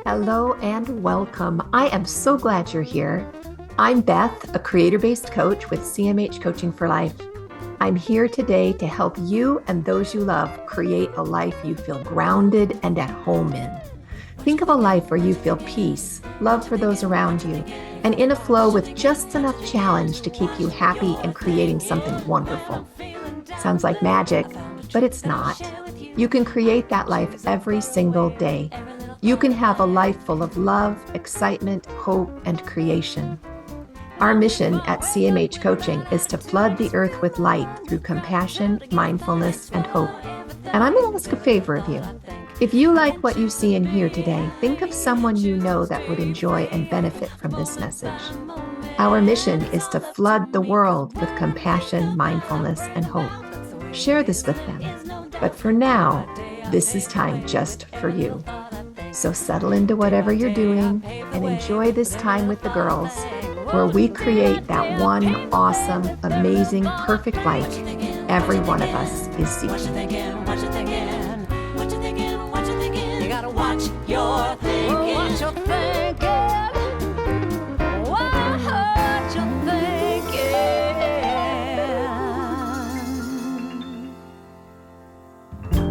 Hello and welcome. I am so glad you're here. I'm Beth, a creator-based coach with CMH Coaching for Life. I'm here today to help you and those you love create a life you feel grounded and at home in. Think of a life where you feel peace, love for those around you, and in a flow with just enough challenge to keep you happy and creating something wonderful. Sounds like magic, but it's not. You can create that life every single day. You can have a life full of love, excitement, hope, and creation. Our mission at CMH Coaching is to flood the earth with light through compassion, mindfulness, and hope. And I'm going to ask a favor of you. If you like what you see and hear today, think of someone you know that would enjoy and benefit from this message. Our mission is to flood the world with compassion, mindfulness, and hope. Share this with them. But for now, this is time just for you. So settle into whatever you're doing and enjoy this time with the girls, where we create that one awesome, amazing, perfect life every one of us is seeking. You gotta watch your thinking. Watch your thinking. Watch your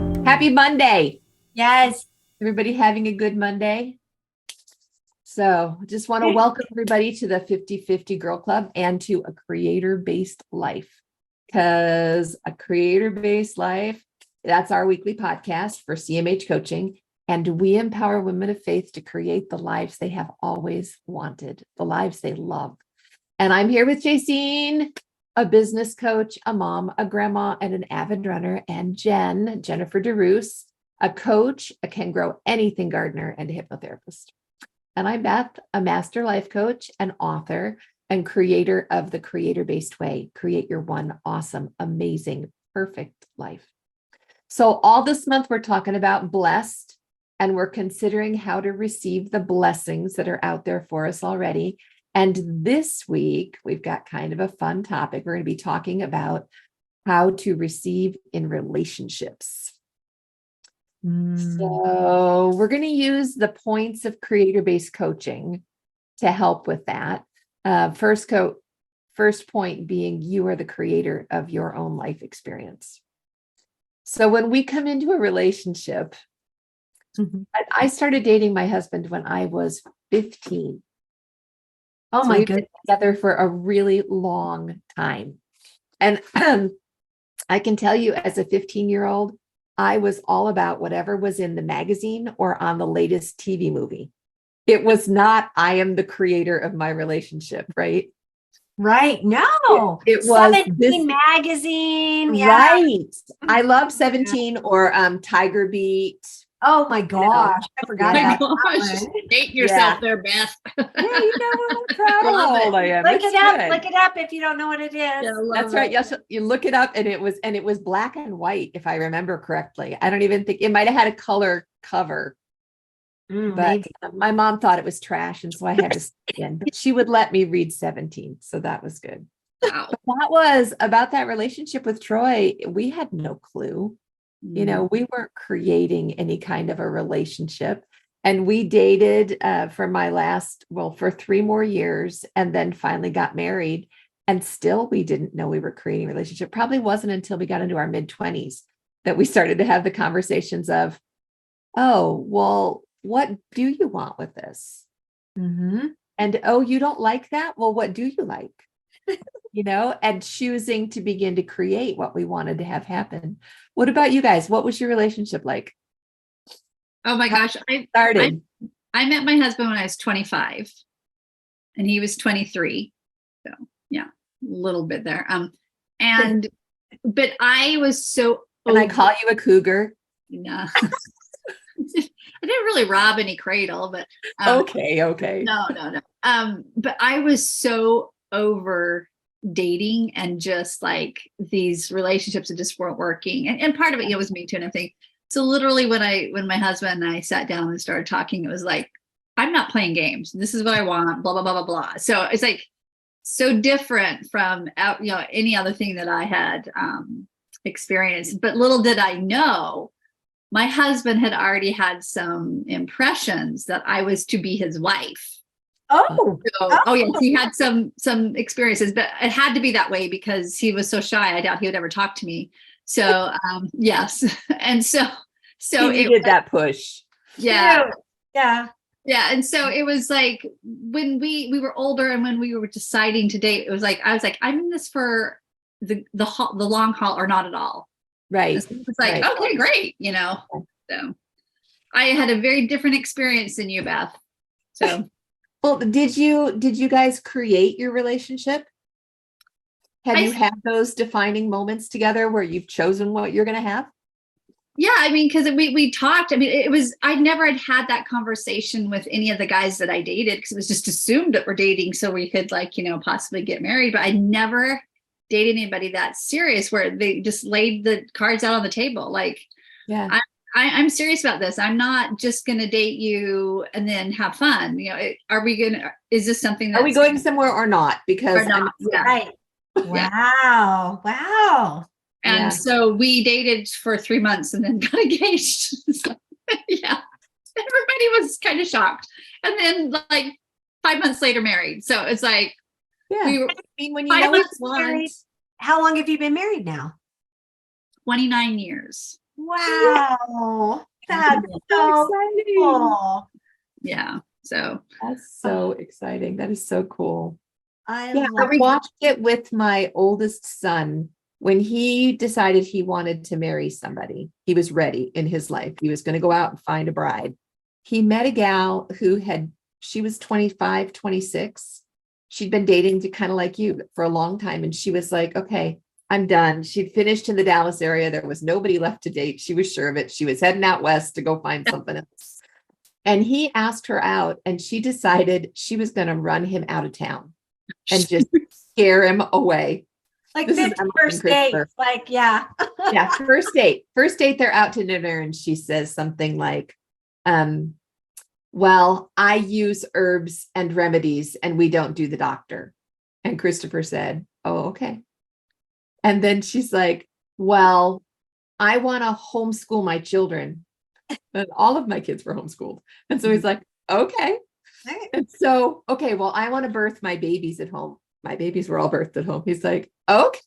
thinking. Happy Monday. Yes. Everybody having a good Monday? So just want to welcome everybody to the 50/50 Girl Club and to a creator-based life, because a creator-based life, that's our weekly podcast for CMH Coaching. And we empower women of faith to create the lives they have always wanted, the lives they love. And I'm here with Jacine, a business coach, a mom, a grandma, and an avid runner, and Jennifer DeRoos, a coach, a can grow anything gardener, and a hypnotherapist. And I'm Beth, a master life coach, an author, and creator of the Creator-Based Way. Create your one awesome, amazing, perfect life. So all this month, we're talking about blessed, and we're considering how to receive the blessings that are out there for us already. And this week, we've got kind of a fun topic. We're going to be talking about how to receive in relationships. So we're going to use the points of creator-based coaching to help with that. First point being, you are the creator of your own life experience. So when we come into a relationship, I started dating my husband when I was 15. Oh So my we've goodness. been together for a really long time. And I can tell you, as a 15-year-old, I was all about whatever was in the magazine or on the latest TV movie. It was not, I am the creator of my relationship, right? Right. No. It was 17 this magazine. Yeah. right. I love 17 or Tiger Beat. Oh my gosh. I forgot Yeah. about that Gosh, one. date yourself Yeah. there, Beth. Yeah, you know, I'm proud of Love how it. old I am. Look It's it up. good. Look it up if you don't know what it is. Yeah, love That's right. it. Yes, you look it up, and it was black and white, if I remember correctly. I don't even think it might have had a color cover, but Maybe. my mom thought it was trash, and so I had to stay in. But she would let me read 17, so that was good. Wow. But that was about that relationship with Troy. We had no clue. You know, we weren't creating any kind of a relationship. And we dated for 3 more years, and then finally got married. And still, we didn't know we were creating a relationship. Probably wasn't until we got into our mid-20s that we started to have the conversations of, oh, well, what do you want with this? Mm-hmm. And, oh, you don't like that? Well, what do you like? You know, and choosing to begin to create what we wanted to have happen. What about you guys? What was your relationship like? Oh my gosh. I Started. met my husband when I was 25 and he was 23. So yeah, a little bit there. But I was so, Can I call you a cougar? no. I didn't really rob any cradle, but Okay. no. But I was so over dating and just like these relationships that just weren't working. And part of it, was me too. And I think, so literally when my husband and I sat down and started talking, it was like, I'm not playing games. This is what I want, blah, blah, blah, blah, blah. So it's like so different from, any other thing that I had experienced. But little did I know, my husband had already had some impressions that I was to be his wife. Oh, Oh yes, he had some experiences, but it had to be that way because he was so shy. I doubt he would ever talk to me. So yes, and so He needed that push. yeah, cute. Yeah. yeah, and so it was like when we were older and when we were deciding to date, it was like I was like, I'm in this for the long haul or not at all. Right. So it was like, right. okay, great, you know. So I had a very different experience than you, Beth. So. Well, did you guys create your relationship? Have you had those defining moments together where you've chosen what you're going to have? Yeah, I mean, because we talked. I mean, I never had that conversation with any of the guys that I dated because it was just assumed that we're dating so we could like, you know, possibly get married. But I never dated anybody that serious where they just laid the cards out on the table. Like, yeah. I'm serious about this. I'm not just going to date you and then have fun. You know, is this something that Are we going somewhere or not? Because yeah. Right. Wow. Wow. And so we dated for 3 months and then got engaged. So, yeah. Everybody was kind of shocked. And then like 5 months later married. So it's like, I mean, when you know it's married, how long have you been married now? 29 years. Wow. That's so exciting. cool. Yeah. So that's so exciting. That is so cool. I watched it with my oldest son when he decided he wanted to marry somebody. He was ready in his life. He was going to go out and find a bride. He met a gal she was 25, 26. She'd been dating to kind of like you for a long time. And she was like, okay, I'm done. She'd finished in the Dallas area. There was nobody left to date. She was sure of it. She was heading out west to go find something else. And he asked her out and she decided she was going to run him out of town and just scare him away. like This is 50 first date. Like, yeah. Yeah. First date, they're out to dinner. And she says something like, well, I use herbs and remedies and we don't do the doctor. And Christopher said, oh, okay. And then she's like, well, I want to homeschool my children. And all of my kids were homeschooled. And so he's like, okay. And so, okay, well, I want to birth my babies at home. My babies were all birthed at home. He's like, okay.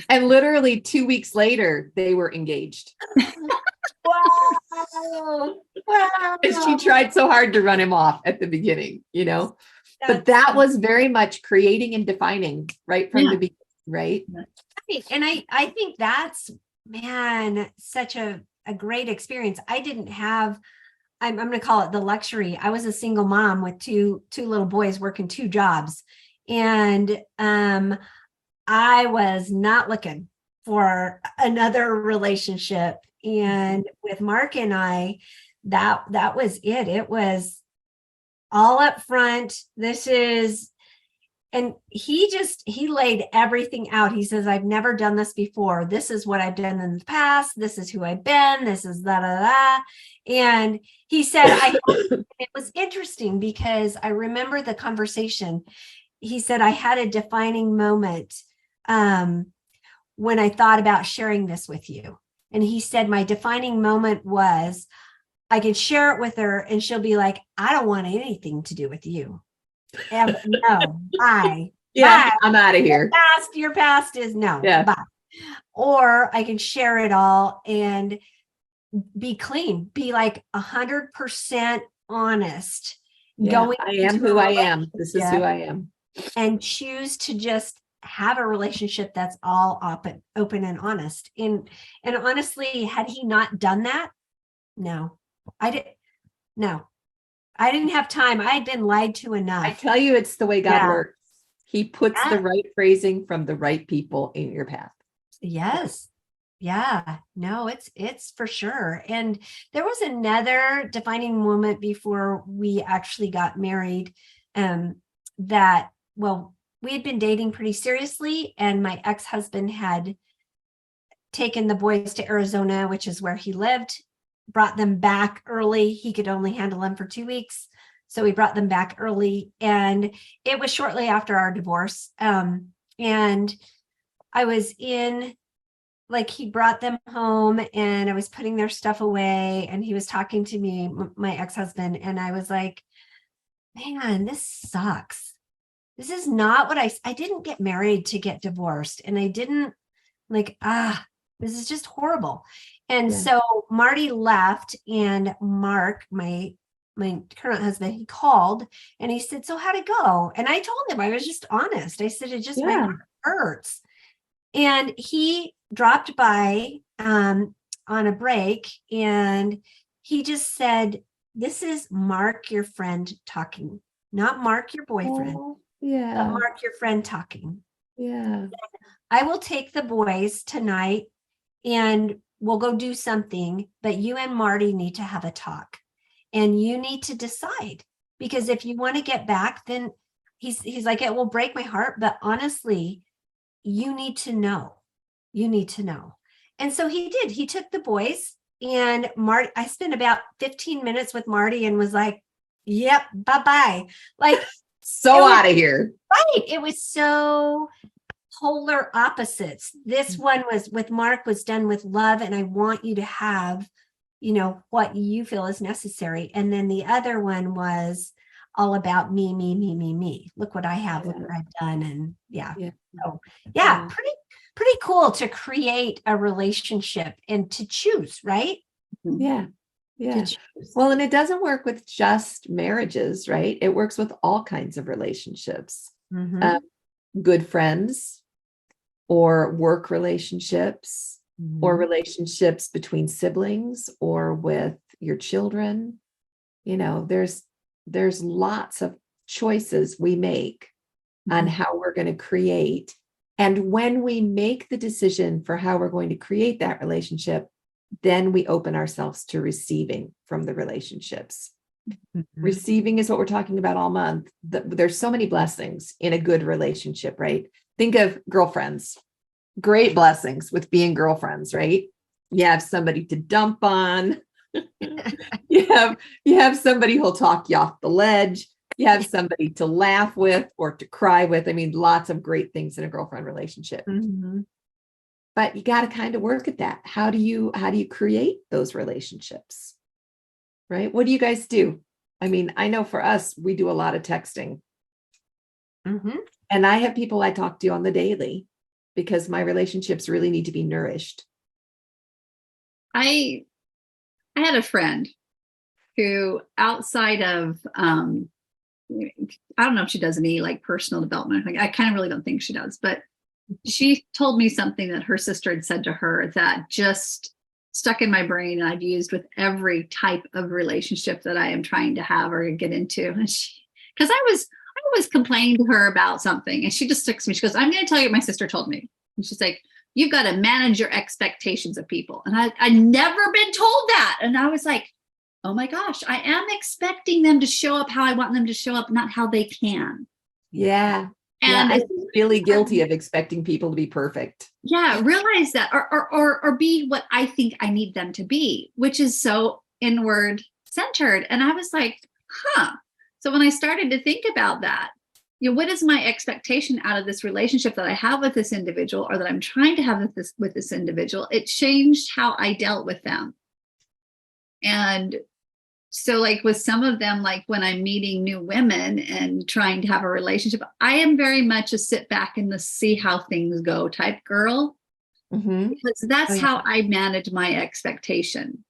And literally 2 weeks later, they were engaged. Wow. And she tried so hard to run him off at the beginning, you know, but that was very much creating and defining right from the beginning, right? And I think that's, man, such a great experience. I didn't have, I'm going to call it the luxury. I was a single mom with two little boys working 2 jobs. And I was not looking for another relationship. And with Mark and I, that was it. It was all up front. And he laid everything out. He says, I've never done this before. This is what I've done in the past. This is who I've been. This is da, da, da. And he said, it was interesting because I remember the conversation. He said, I had a defining moment when I thought about sharing this with you. And he said, my defining moment was I could share it with her and she'll be like, I don't want anything to do with you. No, bye. Yeah, bye. I'm out of here. Your past is no, Yeah. bye. Or I can share it all and be clean, be like 100% honest. Yeah, I am who I am. This is who I am. And choose to just have a relationship that's all open and honest. And honestly, had he not done that, no, I didn't have time. I had been lied to enough. I tell you, it's the way God works. He puts the right phrasing from the right people in your path. Yes. Yeah. No, it's for sure. And there was another defining moment before we actually got married, that, well, we had been dating pretty seriously, and my ex-husband had taken the boys to Arizona, which is where he lived, brought them back early. He could only handle them for 2 weeks. So we brought them back early, and it was shortly after our divorce. And I was in like he brought them home and I was putting their stuff away and he was talking to me, my ex-husband, and I was like, man, this sucks. This is not what I didn't get married to get divorced. And I didn't this is just horrible. And Yeah. so Marty left and Mark, my current husband, he called and he said, so how'd it go? And I told him, I was just honest. I said, it just my Yeah. heart hurts. And he dropped by on a break and he just said, this is Mark, your friend talking, not Mark, your boyfriend, Oh, but yeah. Mark, your friend talking. Yeah. I will take the boys tonight and we'll go do something, but you and Marty need to have a talk and you need to decide, because if you want to get back, then he's like, it will break my heart, but honestly, you need to know. You need to know. And so he did. He took the boys and Marty, I spent about 15 minutes with Marty and was like, yep, bye-bye. Like, So out of here. right. It was so polar opposites. This one was with Mark was done with love. And I want you to have, what you feel is necessary. And then the other one was all about me, me, me, me, me. Look what I have, look what I've done. And Yeah. so Yeah. pretty cool to create a relationship and to choose, right? Yeah. Yeah. To choose. Well, and it doesn't work with just marriages, right? It works with all kinds of relationships. Mhm. Good friends or work relationships or Mhm. relationships between siblings or with your children. There's lots of choices we make on Mhm. how we're going to create. And when we make the decision for how we're going to create that relationship, then we open ourselves to receiving from the relationships. Mhm. Receiving is what we're talking about all month. There's so many blessings in a good relationship, right? Think of girlfriends. Great blessings with being girlfriends, right? You have somebody to dump on. you have somebody who'll talk you off the ledge. You have somebody to laugh with or to cry with. I mean, lots of great things in a girlfriend relationship. Mhm. But you got to kind of work at that. How do you create those relationships? Right? What do you guys do? I mean, I know for us, we do a lot of texting. Mhm. And I have people I talk to on the daily because my relationships really need to be nourished. I had a friend who, outside of I don't know if she does any like personal development. I kind of really don't think she does, but she told me something that her sister had said to her that just stuck in my brain, and I've used with every type of relationship that I am trying to have or get into. And because I was complaining to her about something, and she just sticks to me. She goes, "I'm going to tell you what my sister told me." And she's like, "You've got to manage your expectations of people." And I never been told that, and I was like, oh my gosh, I am expecting them to show up how I want them to show up, not how they can. Yeah. And I'm really guilty of expecting people to be perfect. yeah, realize that or be what I think I need them to be, which is so inward centered. And I was like, so when I started to think about that, what is my expectation out of this relationship that I have with this individual, or that I'm trying to have with this individual? It changed how I dealt with them. And so like with some of them, like when I'm meeting new women and trying to have a relationship, I am very much a sit back and see how things go type girl, because that's how I manage my expectation.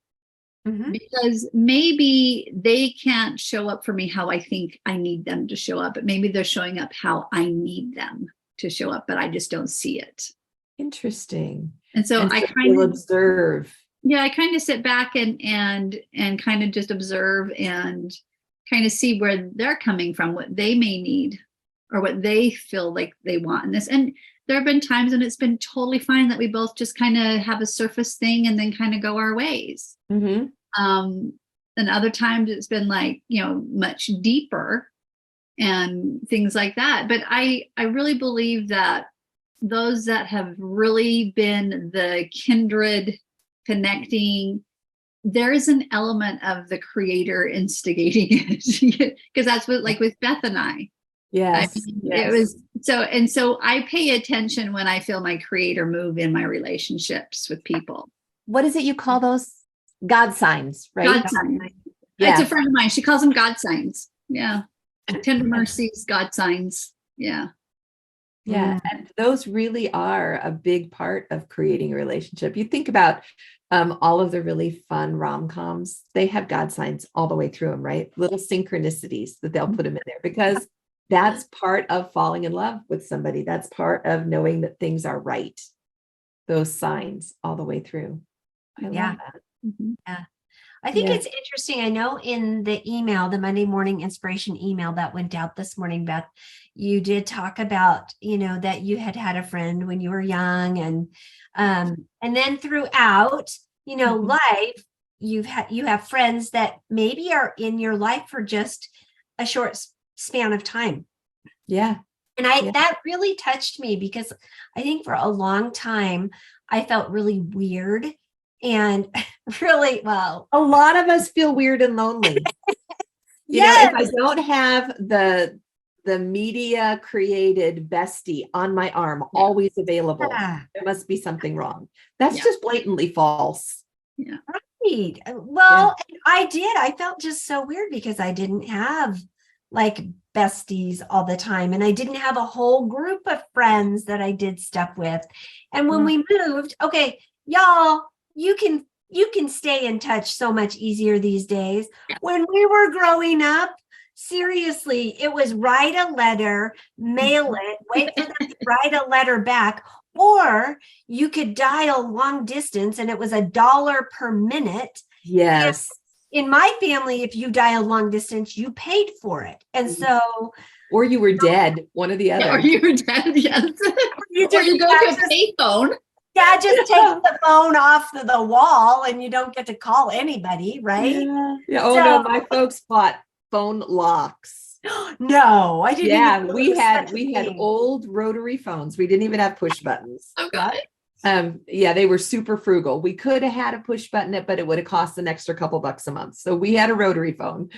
Mhm. Because maybe they can't show up for me how I think I need them to show up, but maybe they're showing up how I need them to show up, but I just don't see it. Interesting. And so And I so kind you'll of observe. Yeah, I kind of sit back and kind of just observe and kind of see where they're coming from, what they may need or what they feel like they want in this. And there have been times when it's been totally fine that we both just kind of have a surface thing and then kind of go our ways. And other times it's been like, much deeper and things like that. But I really believe that those that have really been the kindred connecting, there is an element of the creator instigating it, because that's what, like with Beth and I. Yes. It was So I pay attention when I feel my creator move in my relationships with people. What is it you call those? God signs, right? God signs. Yeah. It's a friend of mine. She calls them God signs. Yeah. Tender mercies, God signs. Yeah. Yeah. And those really are a big part of creating a relationship. You think about all of the really fun rom-coms, they have God signs all the way through them, right? Little synchronicities that they'll put them in there because that's part of falling in love with somebody. That's part of knowing that things are right. Those signs all the way through. I love that. Mhm. Yeah. I think Yeah. it's interesting. I know in the email, the Monday morning inspiration email that went out this morning, Beth, you did talk about, that you had a friend when you were young, and then throughout, Mhm. life, you have friends that maybe are in your life for just a short span of time. Yeah. And Yeah. that really touched me because I think for a long time I felt really weird and really, well, A lot of us feel weird and lonely. yes, If I don't have the media created bestie on my arm, Yeah. always available, yeah, there must be something wrong. That's Yeah. just blatantly false. Yeah. right. Well, I did. I felt just so weird because I didn't have like besties all the time, and I didn't have a whole group of friends that I did stuff with. And when we moved, okay, y'all, you can stay in touch so much easier these days. When we were growing up, seriously, it was write a letter, mail it, wait for them to write a letter back, or you could dial long distance and it was $1 per minute. Yes. In my family, if you dialed long distance, you paid for it. And so Or you were dead, one or the other. Or you were dead, yes. you Or you go to a payphone. just take the phone off the wall and you don't get to call anybody, right? Yeah. Oh no, my folks bought phone locks. No, I didn't Yeah, even know we there was had such a thing. old rotary phones. We didn't even have push buttons. Oh God. Yeah, they were super frugal. We could have had a push button, but it would have cost an extra couple bucks a month. So we had a rotary phone.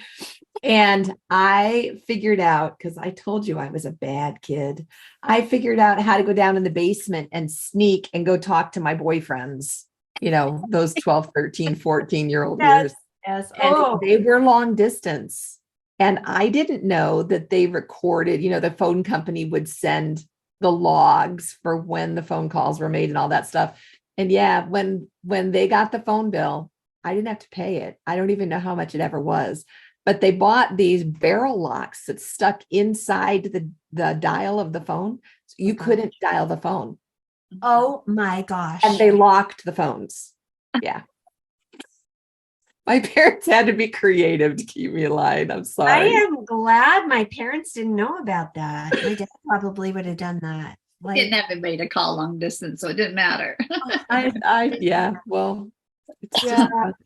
And I figured out, because I told you I was a bad kid, I figured out how to go down in the basement and sneak and go talk to my boyfriends, those 12, 13, 14-year-old years. Yes. And Oh, they were long distance. And I didn't know that they recorded, the phone company would send the logs for when the phone calls were made and all that stuff. And yeah, when they got the phone bill, I didn't have to pay it. I don't even know how much it ever was. But they bought these barrel locks that stuck inside the dial of the phone. So you couldn't dial the phone. oh my gosh. And they locked the phones. Yeah. My parents had to be creative to keep me alive. I'm I sorry. am glad my parents didn't know about that. My dad probably would have done that. Didn't have anybody to call long distance, so it didn't matter. Yeah, well, it's Yeah. just,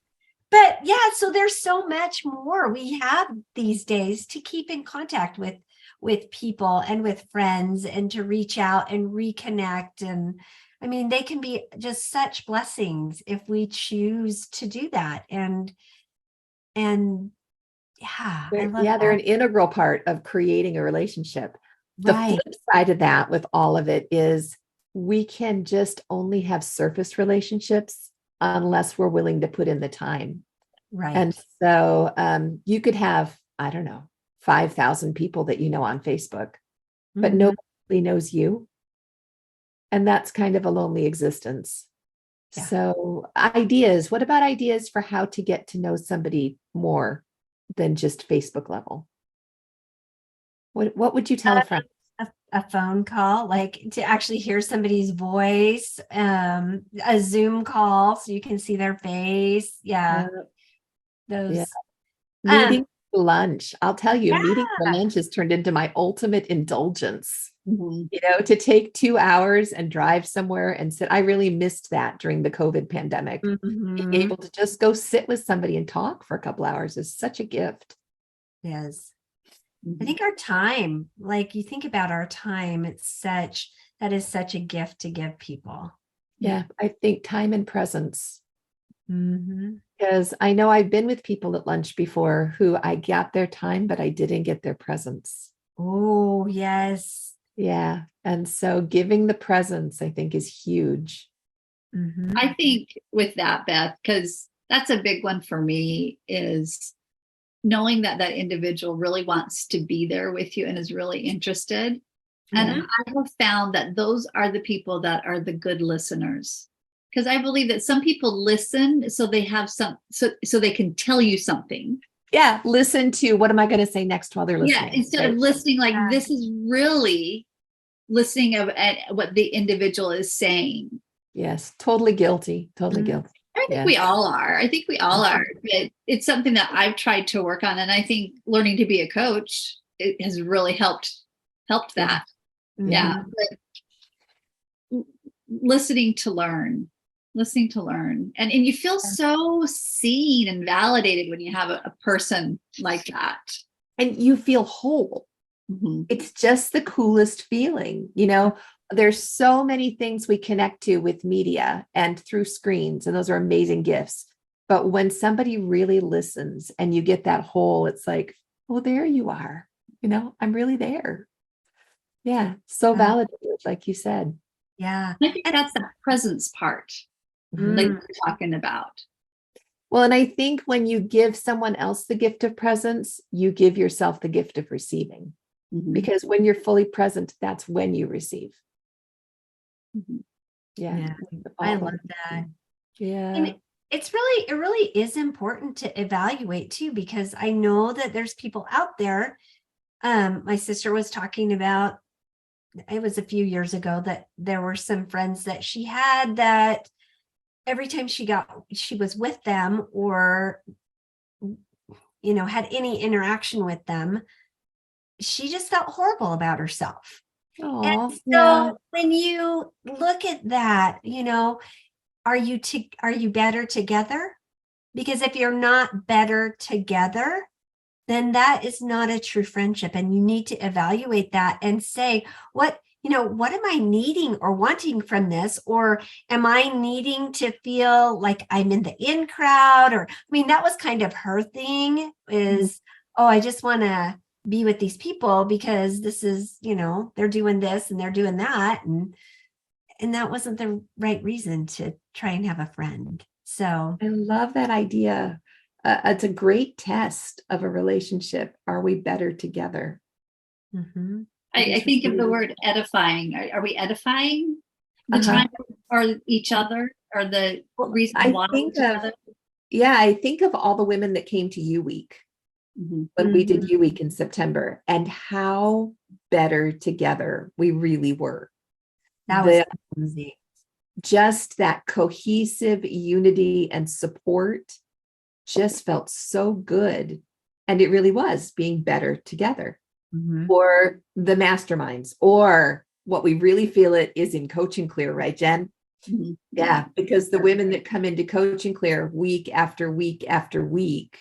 But yeah, so there's so much more we have these days to keep in contact with people and with friends and to reach out and reconnect. And I mean, they can be just such blessings if we choose to do that. And yeah, I love they're an that. integral part of creating a relationship. The Right. flip side of that with all of it is we can just only have surface relationships unless we're willing to put in the time. Right. And so you could have, I don't know, 5,000 people that you know on Facebook, but Mhm. nobody knows you. And that's kind of a lonely existence. Yeah. So what about ideas for how to get to know somebody more than just Facebook level? What would you tell a friend? A phone call, like to actually hear somebody's voice, a Zoom call so you can see their face. Yeah. Those. Yeah. Um, Meeting for lunch. I'll tell you, yeah. meeting for lunch has turned into my ultimate indulgence. Mhm. To take 2 hours and drive somewhere and sit. I really missed that during the COVID pandemic. Being Mhm. able to just go sit with somebody and talk for a couple hours is such a gift. Yes. I Mhm. think our time, like you think about our time, that is such a gift to give people. Yeah, I think time and presence. Mm-hmm. Because I know I've been with people at lunch before who I got their time, but I didn't get their presence. Oh, yes. Yeah. And so giving the presence, I think, is huge. Mhm. I think with that, Beth, because that's a big one for me, is knowing that that individual really wants to be there with you and is really interested. And Mhm. I have found that those are the people that are the good listeners. Because I believe that some people listen so they have so they can tell you something. Yeah. Listen to what am I going to say next while they're Yeah, listening? instead Right. of listening, like Yeah. this is really listening at what the individual is saying. Yes. Totally guilty. Totally Mhm. guilty. I think Yeah. we all are. I think we all are. But it's something that I've tried to work on, and I think learning to be a coach, it has really helped that. Yeah, Mhm. but listening to learn, and you feel so seen and validated when you have a person like that. And you feel whole. Mhm. It's just the coolest feeling. There's so many things we connect to with media and through screens, and those are amazing gifts. But when somebody really listens and you get that whole, it's like, oh, there you are. I'm really there. Yeah. So Yeah. validated, like you said. Yeah. I think that's the presence part, like Mm. you're talking about. Well, and I think when you give someone else the gift of presence, you give yourself the gift of receiving. Mhm. Because when you're fully present, that's when you receive. Mhm. Yeah. Yeah. I love that. Yeah. And it really is important to evaluate too, because I know that there's people out there. My sister was talking about, it was a few years ago, that there were some friends that she had that every time she was with them, or had any interaction with them, she just felt horrible about herself. Oh, And yeah. so when you look at that, are you better together? Because if you're not better together, then that is not a true friendship. And you need to evaluate that and say, what am I needing or wanting from this? Or am I needing to feel like I'm in the in crowd? Or, I mean, that was kind of her thing, is, oh, I just want to be with these people because this is, they're doing this and they're doing that. And that wasn't the right reason to try and have a friend. So I love that idea. It's a great test of a relationship. Are we better together? mhm. I think of the word edifying. Are we edifying the Uh-huh. time or each other, or the reason I why think each other? I think of all the women that came to U Week Mhm. when we did U Week in September, and how better together we really were. That was The, amazing. just that cohesive unity and support just felt so good. And it really was being better together. Mhm. Or the masterminds, or what we really feel it is in Coach and Clear, right, Jen? Mhm. Yeah, because the women that come into Coach and Clear week after week after week,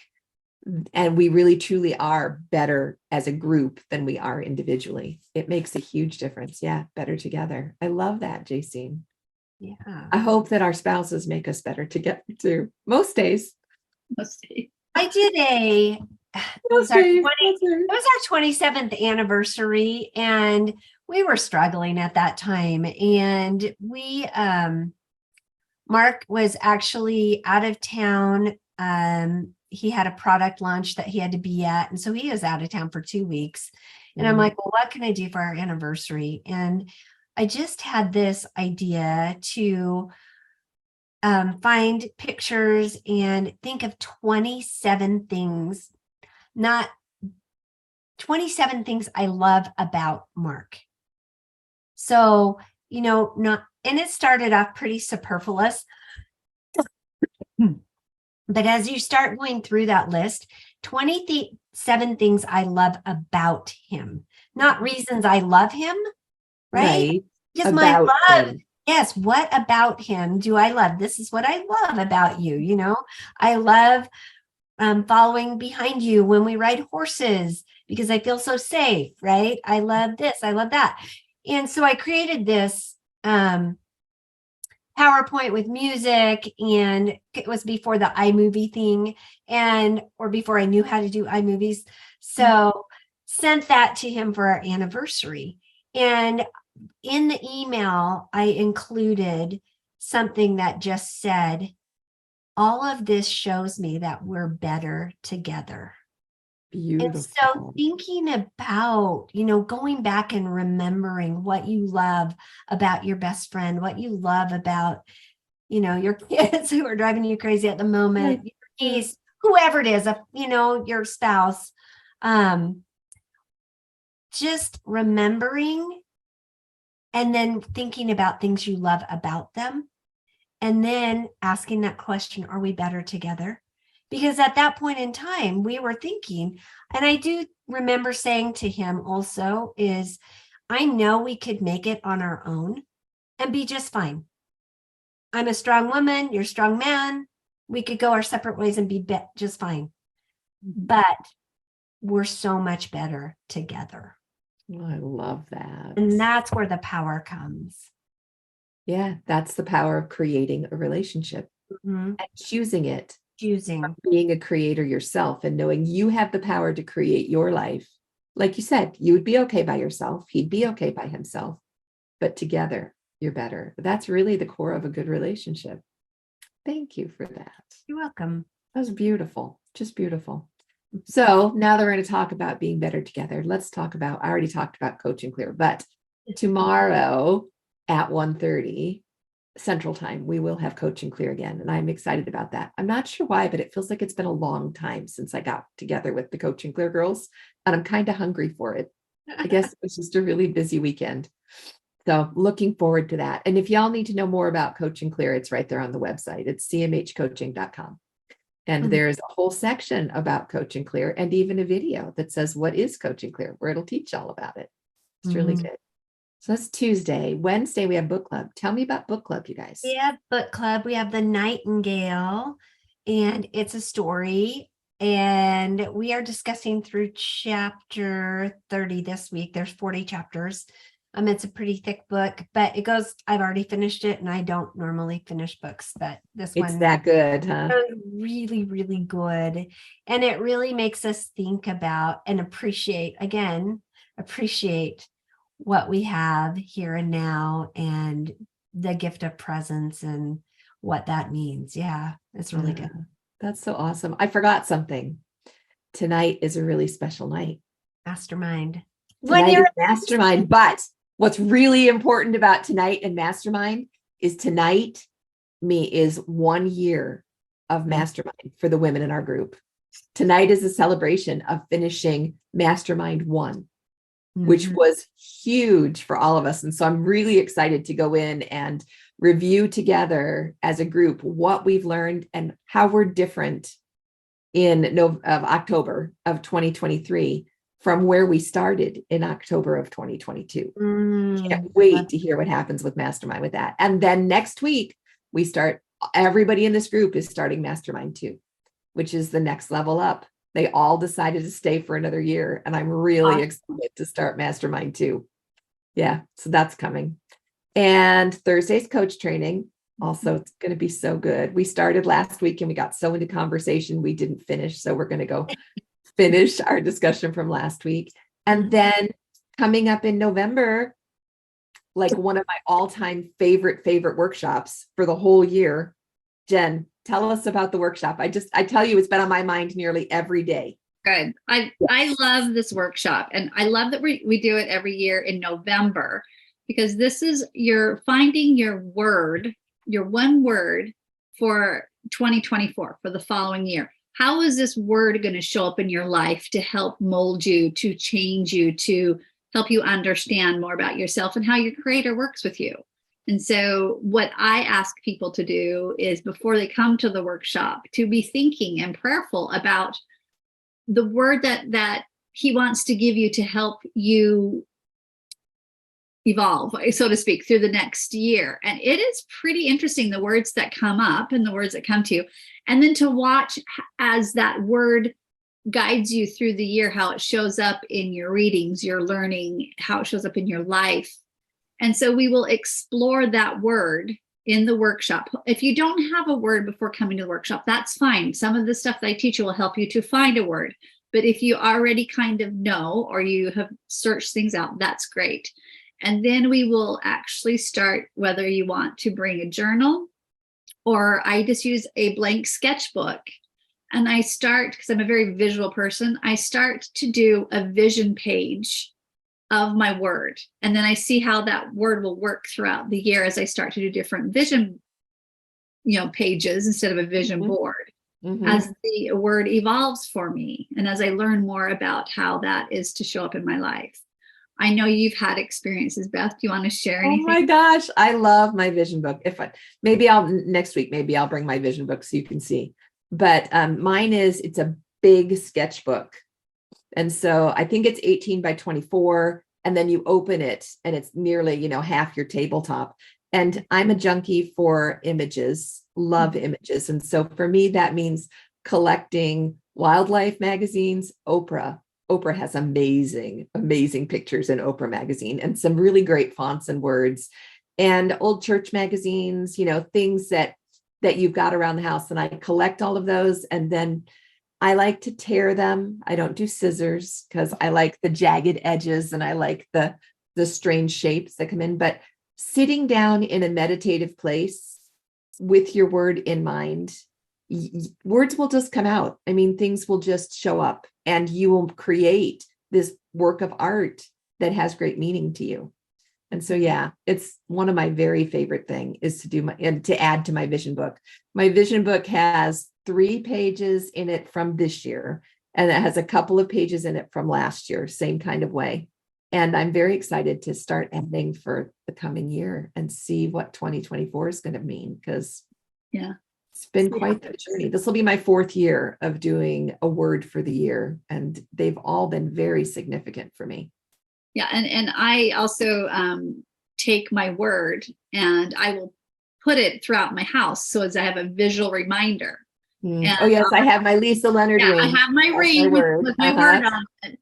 and we really truly are better as a group than we are individually. It makes a huge difference. Yeah, better together. I love that, JC. Yeah. I hope that our spouses make us better together too. Most days. Let's see. I did it was Most our days. 20 it was our 27th anniversary, and we were struggling at that time. And Mark was actually out of town. He had a product launch that he had to be at, and so he was out of town for 2 weeks. And I'm like, well, what can I do for our anniversary? And I just had this idea to find pictures and think of 27 things, not 27 things I love about Mark. So, not, and it started off pretty superfluous. But as you start going through that list, 27 things I love about him, not reasons I love him, right? Right. Just my About love. him. Yes. What about him do I love? This is what I love about you. I love following behind you when we ride horses because I feel so safe, right? I love this. I love that. And so I created this PowerPoint with music, and it was before the iMovie thing, or before I knew how to do iMovies. So sent that to him for our anniversary. And in the email, I included something that just said, all of this shows me that we're better together. And so Beautiful. thinking about, going back and remembering what you love about your best friend, what you love about, your kids who are driving you crazy at the moment, Right. your niece, whoever it is, your spouse, just remembering and then thinking about things you love about them. And then asking that question, are we better together? Because at that point in time, we were thinking, and I do remember saying to him also is, I know we could make it on our own and be just fine. I'm a strong woman, you're a strong man. We could go our separate ways and be just fine. But we're so much better together. Oh, I love that. And that's where the power comes. Yeah, that's the power of creating a relationship Mm-hmm. and choosing it, Choosing. being a creator yourself and knowing you have the power to create your life. Like you said, you would be okay by yourself. He'd be okay by himself, but together you're better. That's really the core of a good relationship. Thank you for that. You're welcome. That was beautiful. Just beautiful. So now that we're going to talk about being better together, let's talk about, I already talked about Coach and Clear, but tomorrow at 1:30 Central Time, we will have Coach and Clear again. And I'm excited about that. I'm not sure why, but it feels like it's been a long time since I got together with the Coach and Clear girls, and I'm kind of hungry for it. I guess it was just a really busy weekend. So looking forward to that. And if y'all need to know more about Coach and Clear, it's right there on the website. It's cmhcoaching.com. And there's a whole section about Coach and Clear and even a video that says, what is Coach and Clear, where it'll teach all about it. It's really good. So that's Tuesday. Wednesday, we have book club. Tell me about book club, you guys. We have book club. We have The Nightingale, and it's a story. And we are discussing through chapter 30 this week. There's 40 chapters. It's a pretty thick book, but it goes, I've already finished it, and I don't normally finish books, but this It's one that good, huh? is really, really good. And it really makes us think about and appreciate what we have here and now and the gift of presence and what that means. Yeah, it's really good. That's so awesome. I forgot something. Tonight is a really special night. Mastermind. Tonight is Mastermind, but what's really important about tonight and Mastermind is tonight is 1 year of Mastermind for the women in our group. Tonight is a celebration of finishing Mastermind 1, which was huge for all of us. And so I'm really excited to go in and review together as a group what we've learned and how we're different in October of 2023 from where we started in October of 2022. Can't wait to hear what happens with Mastermind with that. And then next week, everybody in this group is starting Mastermind 2, which is the next level up. They all decided to stay for another year, and I'm really excited to start Mastermind 2. Yeah, so that's coming. And Thursday's coach training. Also, it's going to be so good. We started last week and we got so into conversation, we didn't finish. So we're going to go finish our discussion from last week. And then coming up in November, like one of my all-time favorite workshops for the whole year. Jen, tell us about the workshop. I tell you, it's been on my mind nearly every day. Good. I love this workshop, and I love that we do it every year in November, because this is finding your one word for 2024, for the following year. How is this word going to show up in your life to help mold you, to change you, to help you understand more about yourself and how your creator works with you? And so what I ask people to do is, before they come to the workshop, to be thinking and prayerful about the word that he wants to give you to help you evolve, so to speak, through the next year. And it is pretty interesting, the words that come up and the words that come to you. And then to watch as that word guides you through the year, how it shows up in your readings, your learning, how it shows up in your life. And so we will explore that word in the workshop. If you don't have a word before coming to the workshop, that's fine. Some of the stuff that I teach you will help you to find a word. But if you already kind of know, or you have searched things out, that's great. And then we will actually start, whether you want to bring a journal, or I just use a blank sketchbook. And I start, because I'm a very visual person, I start to do a vision page of my word. And then I see how that word will work throughout the year as I start to do different vision, pages instead of a vision board, as the word evolves for me. And as I learn more about how that is to show up in my life. I know you've had experiences, Beth. Do you want to share anything? Oh my gosh, I love my vision book. Next week, maybe I'll bring my vision book so you can see. But it's a big sketchbook. And so I think it's 18 by 24. And then you open it and it's nearly, half your tabletop. And I'm a junkie for images, love images. And so for me, that means collecting wildlife magazines. Oprah has amazing, amazing pictures in Oprah magazine, and some really great fonts and words, and old church magazines, things that you've got around the house. And I collect all of those. And then I like to tear them. I don't do scissors because I like the jagged edges and I like the strange shapes that come in. But sitting down in a meditative place with your word in mind, words will just come out. I mean, things will just show up and you will create this work of art that has great meaning to you. And so, yeah, it's one of my very favorite thing is to do and to add to my vision book. My vision book has 3 pages in it from this year, and it has a couple of pages in it from last year, same kind of way. And I'm very excited to start adding for the coming year and see what 2024 is going to mean, because it's been quite the journey. This will be my 4th year of doing a word for the year, and they've all been very significant for me. Yeah. And I also take my word and I will put it throughout my house. So as I have a visual reminder. And, yes, I have my Lisa Leonard ring. I have my ring with my word on it.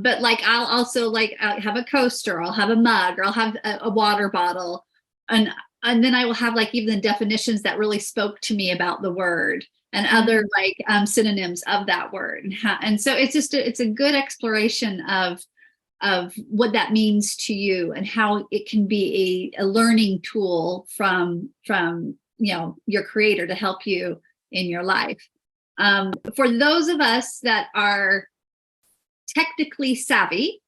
But I'll also I'll have a coaster, I'll have a mug, or I'll have a water bottle. And then I will have even the definitions that really spoke to me about the word and other synonyms of that word. And so it's a good exploration of what that means to you and how it can be a learning tool from your creator to help you in your life. For those of us that are technically savvy,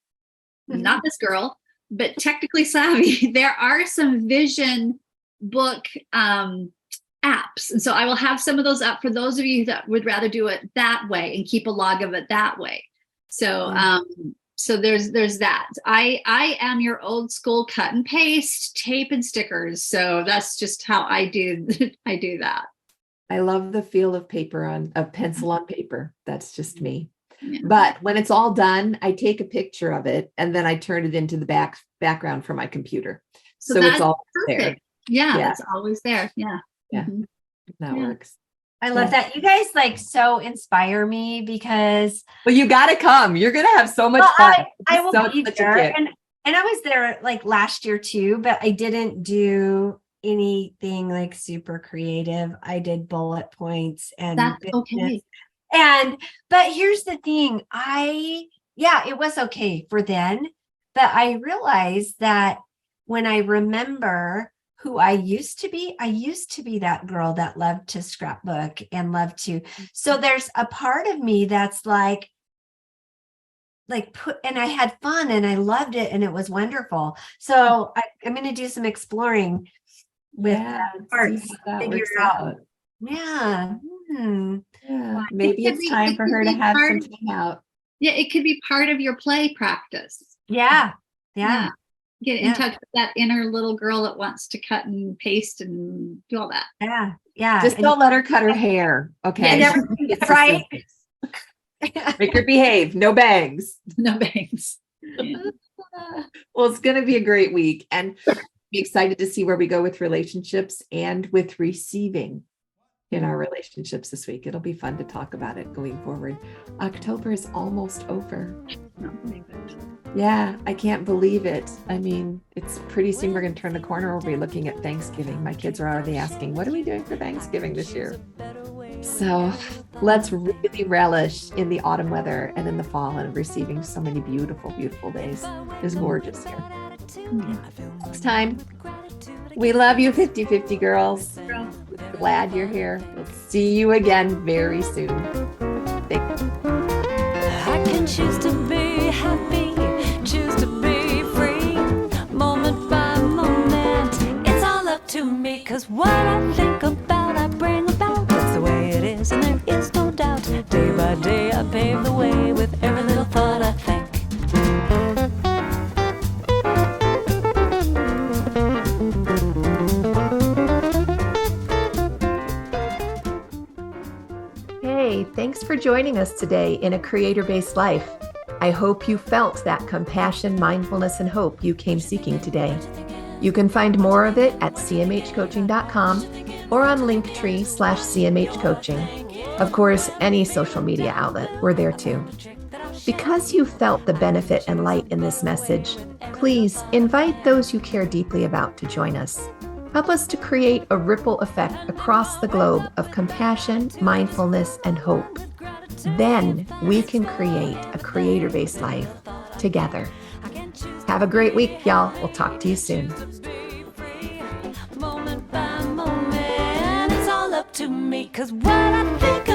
not this girl, but technically savvy, there are some vision book apps. And so I will have some of those up for those of you that would rather do it that way and keep a log of it that way. So, so there's that. I am your old school cut and paste, tape and stickers. So that's just how I do that. I love the feel of pencil on paper. That's just me. Yeah. But when it's all done, I take a picture of it and then I turn it into the background for my computer. So it's all perfect. There. Yeah, it's always there. Yeah. Yeah. That works. I love that. You guys so inspire me because. Well, you got to come. You're going to have so much fun. I will be there. And I was there last year too, but I didn't do anything super creative. I did bullet points and that's okay. But here's the thing. It was okay for then, but I realized that when I remember who I used to be that girl that loved to scrapbook and loved to. So there's a part of me that's and I had fun and I loved it and it was wonderful. So I'm going to do some exploring with parts, figure it out. Yeah. Yeah. Maybe it's time for her to have some time out. Yeah, it could be part of your play practice. Yeah. Get in touch with that inner little girl that wants to cut and paste and do all that. Yeah. Just don't let her cut her hair. Okay. Right. Make her behave. No bangs. No bangs. Yeah. Well, it's going to be a great week, and I'm excited to see where we go with relationships and with receiving in our relationships this week. It'll be fun to talk about it going forward. October is almost over. Yeah, I can't believe it. I mean, it's pretty soon we're going to turn the corner. We'll be looking at Thanksgiving. My kids are already asking, what are we doing for Thanksgiving this year? So let's really relish in the autumn weather and in the fall and receiving so many beautiful, beautiful days. It's gorgeous here. Next time. We love you, 50/50 girls. Glad you're here. We'll see you again very soon. I can choose to be happy, choose to be free, moment by moment. It's all up to me, 'cause what I think about, I bring about. That's the way it is, and there is no doubt. Day by day, I pave the way with every little thought I think. Hey, thanks for joining us today in A Creator-Based Life. I hope you felt that compassion, mindfulness, and hope you came seeking today. You can find more of it at cmhcoaching.com or on linktree/cmhcoaching. Of course, any social media outlet, we're there too. Because you felt the benefit and light in this message, please invite those you care deeply about to join us. Help us to create a ripple effect across the globe of compassion, mindfulness, and hope. Then we can create a creator-based life together. Have a great week, y'all. We'll talk to you soon. Moment by moment, it's all up to me, 'cause what I think